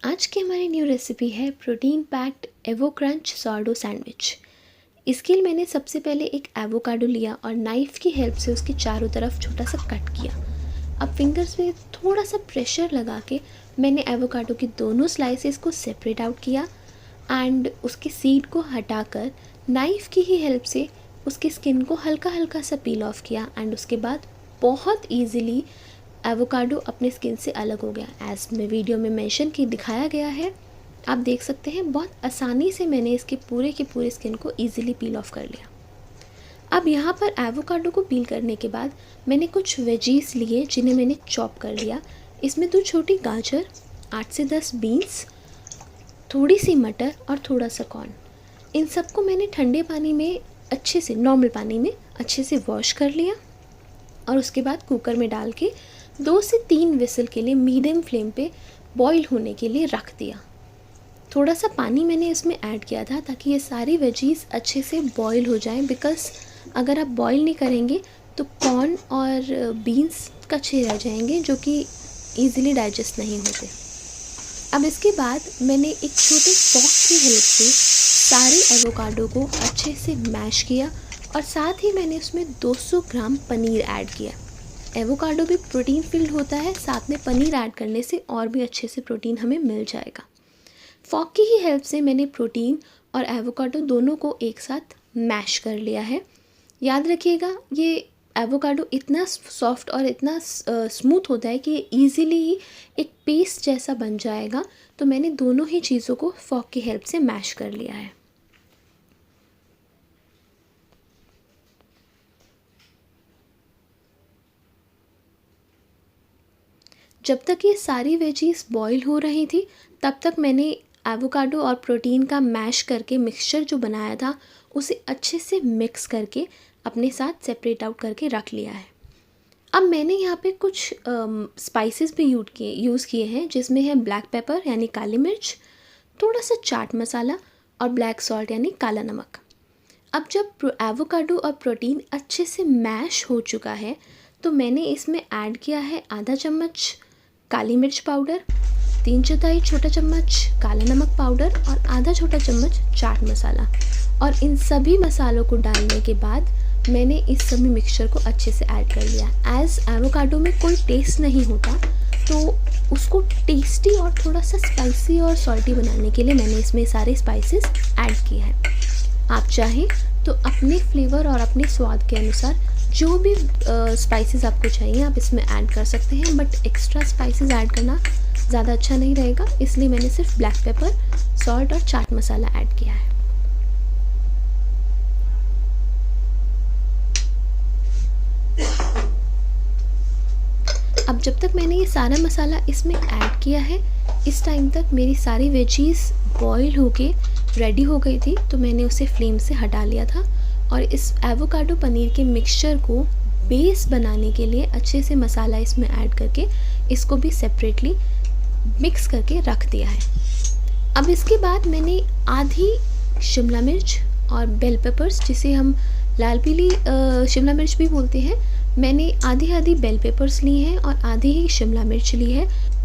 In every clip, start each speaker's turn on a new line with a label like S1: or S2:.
S1: आज की हमारी न्यू रेसिपी है प्रोटीन पैक्ड एवो क्रंच सॉर्डो सैंडविच। इसके लिए मैंने सबसे पहले एक एवोकाडो लिया और नाइफ़ की हेल्प से उसके चारों तरफ छोटा सा कट किया। अब फिंगर्स में थोड़ा सा प्रेशर लगा के मैंने एवोकाडो की दोनों स्लाइसेस को सेपरेट आउट किया एंड उसके सीड को हटाकर नाइफ़ की ही हेल्प से उसकी स्किन को हल्का हल्का सा पील ऑफ किया एंड उसके बाद बहुत ईजीली एवोकाडो अपने स्किन से अलग हो गया। एज़ में वीडियो में मेंशन की दिखाया गया है, आप देख सकते हैं बहुत आसानी से मैंने इसके पूरे के पूरे स्किन को ईजिली पील ऑफ कर लिया। अब यहाँ पर एवोकाडो को पील करने के बाद मैंने कुछ वेजीज लिए जिन्हें मैंने चॉप कर लिया। इसमें 2 छोटी गाजर, 8 से 10 बीन्स, थोड़ी सी मटर और थोड़ा सा कॉर्न। इन सबको मैंने ठंडे पानी में अच्छे से, नॉर्मल पानी में अच्छे से वॉश कर लिया और उसके बाद कुकर में डाल के 2 से 3 विसल के लिए मीडियम फ्लेम पे बॉईल होने के लिए रख दिया। थोड़ा सा पानी मैंने इसमें ऐड किया था ताकि ये सारी वेजीज़ अच्छे से बॉईल हो जाएं, बिकॉज़ अगर आप बॉईल नहीं करेंगे तो कॉर्न और बीन्स कच्चे रह जाएंगे जो कि ईज़िली डाइजेस्ट नहीं होते। अब इसके बाद मैंने एक छोटे फॉर्क की हेल्प से सारे एवोकाडो को अच्छे से मैश किया और साथ ही मैंने उसमें 200 ग्राम पनीर ऐड किया। एवोकाडो भी प्रोटीन फिल्ड होता है, साथ में पनीर ऐड करने से और भी अच्छे से प्रोटीन हमें मिल जाएगा। फॉर्क की ही हेल्प से मैंने प्रोटीन और एवोकाडो दोनों को एक साथ मैश कर लिया है। याद रखिएगा, ये एवोकाडो इतना सॉफ्ट और इतना स्मूथ होता है कि ये ईज़िली ही एक पेस्ट जैसा बन जाएगा। तो मैंने दोनों ही चीज़ों को फॉर्क की हेल्प से मैश कर लिया है। जब तक ये सारी वेजीज बॉईल हो रही थी तब तक मैंने एवोकाडो और प्रोटीन का मैश करके मिक्सचर जो बनाया था उसे अच्छे से मिक्स करके अपने साथ सेपरेट आउट करके रख लिया है। अब मैंने यहाँ पे कुछ स्पाइसेस भी यूज़ किए हैं, जिसमें है ब्लैक पेपर यानी काली मिर्च, थोड़ा सा चाट मसाला और ब्लैक सॉल्ट यानी काला नमक। अब जब एवोकाडो और प्रोटीन अच्छे से मैश हो चुका है तो मैंने इसमें ऐड किया है आधा चम्मच काली मिर्च पाउडर, 3/4 छोटा चम्मच काला नमक पाउडर और आधा छोटा चम्मच चाट मसाला। और इन सभी मसालों को डालने के बाद मैंने इस सभी मिक्सचर को अच्छे से ऐड कर लिया। एज़ एवोकाडो में कोई टेस्ट नहीं होता तो उसको टेस्टी और थोड़ा सा स्पाइसी और सॉल्टी बनाने के लिए मैंने इसमें सारे स्पाइसेस ऐड किए हैं। आप चाहें तो अपने फ्लेवर और अपने स्वाद के अनुसार जो भी स्पाइसेस आपको चाहिए आप इसमें ऐड कर सकते हैं, बट एक्स्ट्रा स्पाइसेस ऐड करना ज़्यादा अच्छा नहीं रहेगा, इसलिए मैंने सिर्फ ब्लैक पेपर, सॉल्ट और चाट मसाला ऐड किया है। अब जब तक मैंने ये सारा मसाला इसमें ऐड किया है, इस टाइम तक मेरी सारी वेजीज़ बॉईल होके रेडी हो गई थी, तो मैंने उसे फ्लेम से हटा लिया था और इस एवोकाडो पनीर के मिक्सचर को बेस बनाने के लिए अच्छे से मसाला इसमें ऐड करके इसको भी सेपरेटली मिक्स करके रख दिया है। अब इसके बाद मैंने आधी शिमला मिर्च और बेल पेपर्स, जिसे हम लाल पीली शिमला मिर्च भी बोलते हैं, मैंने आधी आधी बेल पेपर्स ली हैं और आधी ही शिमला मिर्च ली है।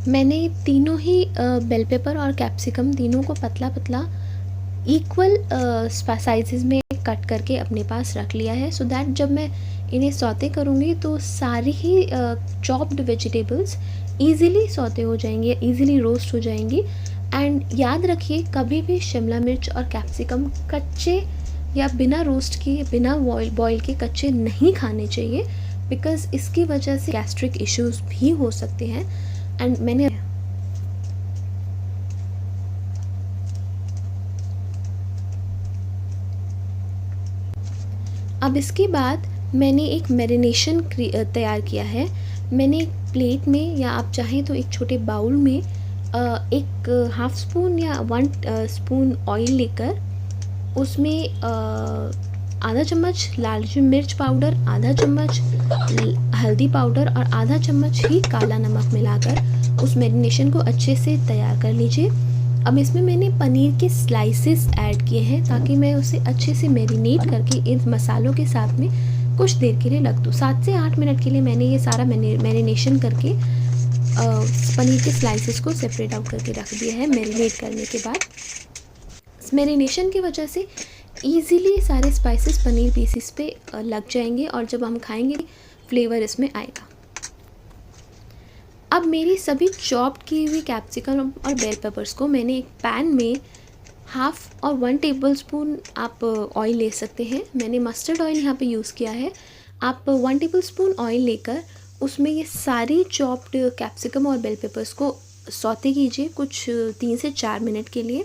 S1: मैंने तीनों ही बेल पेपर और कैप्सिकम तीनों को पतला पतला इक्वल साइजेस में कट करके अपने पास रख लिया है, सो दैट जब मैं इन्हें सौते करूँगी तो सारी ही चॉप्ड वेजिटेबल्स ईज़िली सौते हो जाएंगी, ईज़िली रोस्ट हो जाएंगी। एंड याद रखिए, कभी भी शिमला मिर्च और कैप्सिकम कच्चे या बिना रोस्ट किए, बिना बॉयल के कच्चे नहीं खाने चाहिए, बिकॉज़ इसकी वजह से गैस्ट्रिक इश्यूज़ भी हो सकते हैं। एंड मैंने अब इसके बाद मैंने एक मैरिनेशन तैयार किया है। मैंने एक प्लेट में, या आप चाहें तो एक छोटे बाउल में एक हाफ स्पून या 1 स्पून ऑयल लेकर उसमें आधा चम्मच लाल मिर्च पाउडर, आधा चम्मच हल्दी पाउडर और आधा चम्मच ही काला नमक मिलाकर उस मैरिनेशन को अच्छे से तैयार कर लीजिए। अब इसमें मैंने पनीर के स्लाइसेस ऐड किए हैं ताकि मैं उसे अच्छे से मैरिनेट करके इन मसालों के साथ में कुछ देर के लिए रख दूँ। 7 से 8 मिनट के लिए मैंने ये सारा मैरिनेशन करके पनीर के स्लाइसेस को सेपरेट आउट करके रख दिया है मैरिनेट करने के बाद। मैरिनेशन की वजह से ईज़िली सारे स्पाइसेस पनीर पीसीस पे लग जाएंगे और जब हम खाएंगे फ्लेवर इसमें आएगा। अब मेरी सभी चॉप्ड की हुई कैप्सिकम और बेल पेपर्स को मैंने एक पैन में 1/2 और 1 टेबलस्पून आप ऑयल ले सकते हैं। मैंने मस्टर्ड ऑयल यहाँ पे यूज़ किया है। आप 1 टेबलस्पून ऑयल लेकर उसमें ये सारी चॉप्ड कैप्सिकम और बेल पेपर्स को सौते कीजिए कुछ 3 से 4 मिनट के लिए,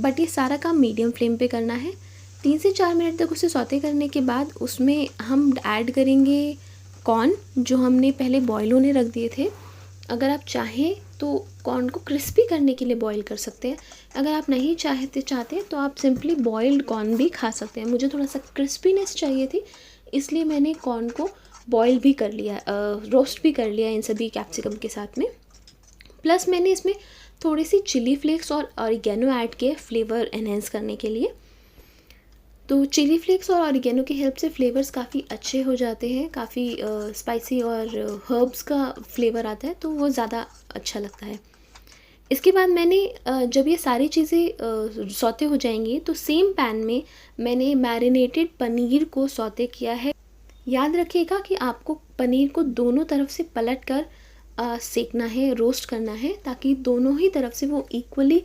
S1: बट ये सारा काम मीडियम फ्लेम पे करना है। 3 से 4 मिनट तक उसे सौते करने के बाद उसमें हम ऐड करेंगे कॉर्न जो हमने पहले बॉयल होने रख दिए थे। अगर आप चाहें तो कॉर्न को क्रिस्पी करने के लिए बॉईल कर सकते हैं। अगर आप नहीं चाहते तो आप सिंपली बॉइल्ड कॉर्न भी खा सकते हैं। मुझे थोड़ा सा क्रिस्पीनेस चाहिए थी, इसलिए मैंने कॉर्न को बॉईल भी कर लिया, रोस्ट भी कर लिया इन सभी कैप्सिकम के साथ में। प्लस मैंने इसमें थोड़ी सी चिली फ्लेक्स और ऑरिगेनो ऐड किए फ्लेवर एनहेंस करने के लिए। तो चिली फ्लेक्स और ऑरिगेनो की हेल्प से फ्लेवर्स काफ़ी अच्छे हो जाते हैं, काफ़ी स्पाइसी और हर्ब्स का फ्लेवर आता है, तो वो ज़्यादा अच्छा लगता है। इसके बाद मैंने जब ये सारी चीज़ें सौते हो जाएंगी तो सेम पैन में मैंने मैरिनेटेड पनीर को सौते किया है। याद रखिएगा कि आपको पनीर को दोनों तरफ से पलट कर सेकना है, रोस्ट करना है, ताकि दोनों ही तरफ से वो इक्वली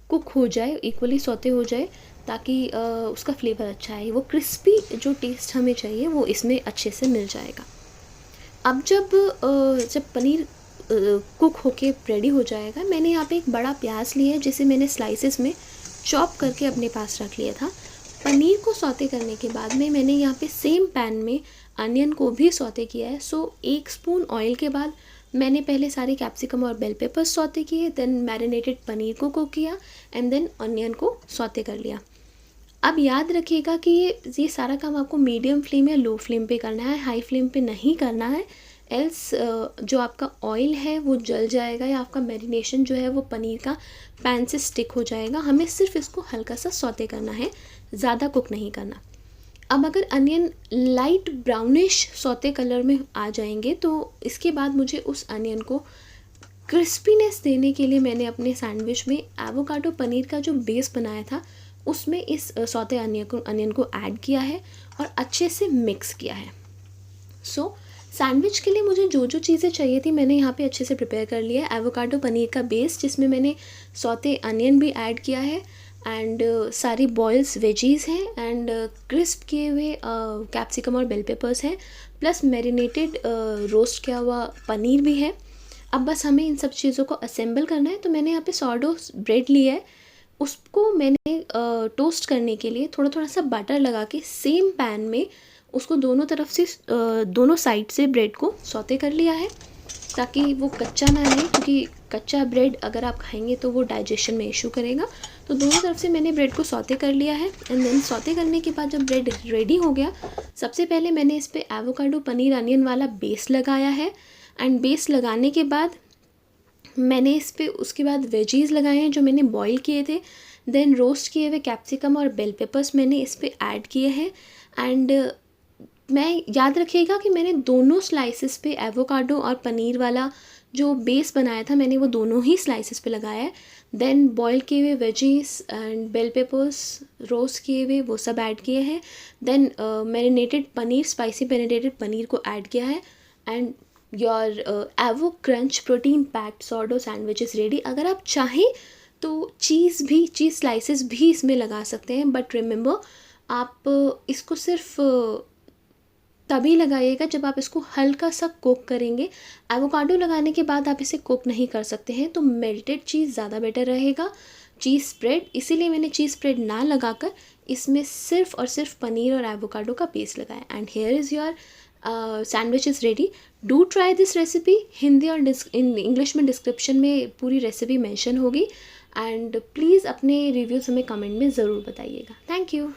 S1: कुक हो जाए, इक्वली सौते हो जाए, ताकि उसका फ्लेवर अच्छा है। वो क्रिस्पी जो टेस्ट हमें चाहिए वो इसमें अच्छे से मिल जाएगा। अब जब पनीर कुक होके रेडी हो जाएगा, मैंने यहाँ पे एक बड़ा प्याज लिया है जिसे मैंने स्लाइसेस में चॉप करके अपने पास रख लिया था। पनीर को सौते करने के बाद में मैंने यहाँ पे सेम पैन में अनियन को भी सौते किया है। सो 1 स्पून ऑयल के बाद मैंने पहले सारे कैप्सिकम और बेल पेपर्स सौते किए, देन मैरिनेटेड पनीर को कुक किया एंड देन अनियन को सौते कर लिया। अब याद रखिएगा कि ये सारा काम आपको मीडियम फ्लेम या लो फ्लेम पे करना है, हाई फ्लेम पे नहीं करना है, एल्स जो आपका ऑयल है वो जल जाएगा या आपका मैरिनेशन जो है वो पनीर का पैन से स्टिक हो जाएगा। हमें सिर्फ इसको हल्का सा सौते करना है, ज़्यादा कुक नहीं करना। अब अगर onion light brownish saute colour में आ जाएंगे तो इसके बाद मुझे उस अनियन को क्रिस्पीनेस देने के लिए मैंने अपने सैंडविच में एवोकाडो पनीर का जो बेस बनाया था उसमें इस सौते अनियन को ऐड किया है और अच्छे से मिक्स किया है। सो सैंडविच के लिए मुझे जो जो चीज़ें चाहिए थी मैंने यहाँ पे अच्छे से प्रिपेयर कर लिया है। एवोकाडो पनीर का बेस जिसमें मैंने सौते अनियन भी ऐड किया है एंड सारी बॉइल्स वेजीज़ हैं एंड क्रिस्प किए हुए कैप्सिकम और बेल पेपर्स हैं, प्लस मैरिनेटेड रोस्ट किया हुआ पनीर भी है। अब बस हमें इन सब चीज़ों को असेंबल करना है। तो मैंने यहाँ पे सॉर्डो ब्रेड लिया है, उसको मैंने टोस्ट करने के लिए थोड़ा थोड़ा सा बटर लगा के सेम पैन में उसको दोनों तरफ से दोनों साइड से ब्रेड को सौते कर लिया है ताकि वो कच्चा ना रहे, क्योंकि कच्चा ब्रेड अगर आप खाएंगे तो वो डाइजेशन में इशू करेगा। तो दोनों तरफ से मैंने ब्रेड को सौते कर लिया है एंड देन सौते करने के बाद जब ब्रेड रेडी हो गया, सबसे पहले मैंने इस पर एवोकाडो पनीर अनियन वाला बेस लगाया है एंड बेस लगाने के बाद मैंने इस पर उसके बाद वेजीज़ लगाए हैं जो मैंने बॉईल किए थे, देन रोस्ट किए हुए कैप्सिकम और बेल पेपर्स मैंने इस पर ऐड किए हैं एंड मैं याद रखिएगा कि मैंने दोनों स्लाइसेस पे एवोकाडो और पनीर वाला जो बेस बनाया था मैंने वो दोनों ही स्लाइसेस पे लगाया है। देन बॉईल किए हुए veggies and bell peppers roast किए हुए वो सब ऐड किए हैं। Then marinated paneer, spicy marinated paneer को ऐड किया है and your avo crunch protein packed sourdough sandwich is ready. अगर आप चाहें तो चीज़ स्लाइसेस भी इसमें लगा सकते हैं, बट रिमेंबर आप इसको सिर्फ तभी लगाइएगा जब आप इसको हल्का सा कुक करेंगे। एवोकाडो लगाने के बाद आप इसे कुक नहीं कर सकते हैं, तो मेल्टेड चीज़ ज़्यादा बेटर रहेगा। चीज़ स्प्रेड, इसीलिए मैंने चीज़ स्प्रेड ना लगाकर इसमें सिर्फ और सिर्फ पनीर और एवोकाडो का पेस्ट लगाया। And here is your sandwich is ready. Do try this recipe. Hindi और इंग्लिश में डिस्क्रिप्शन में पूरी रेसिपी मेंशन होगी एंड प्लीज़ अपने रिव्यूज़ हमें कमेंट में ज़रूर बताइएगा। Thank you.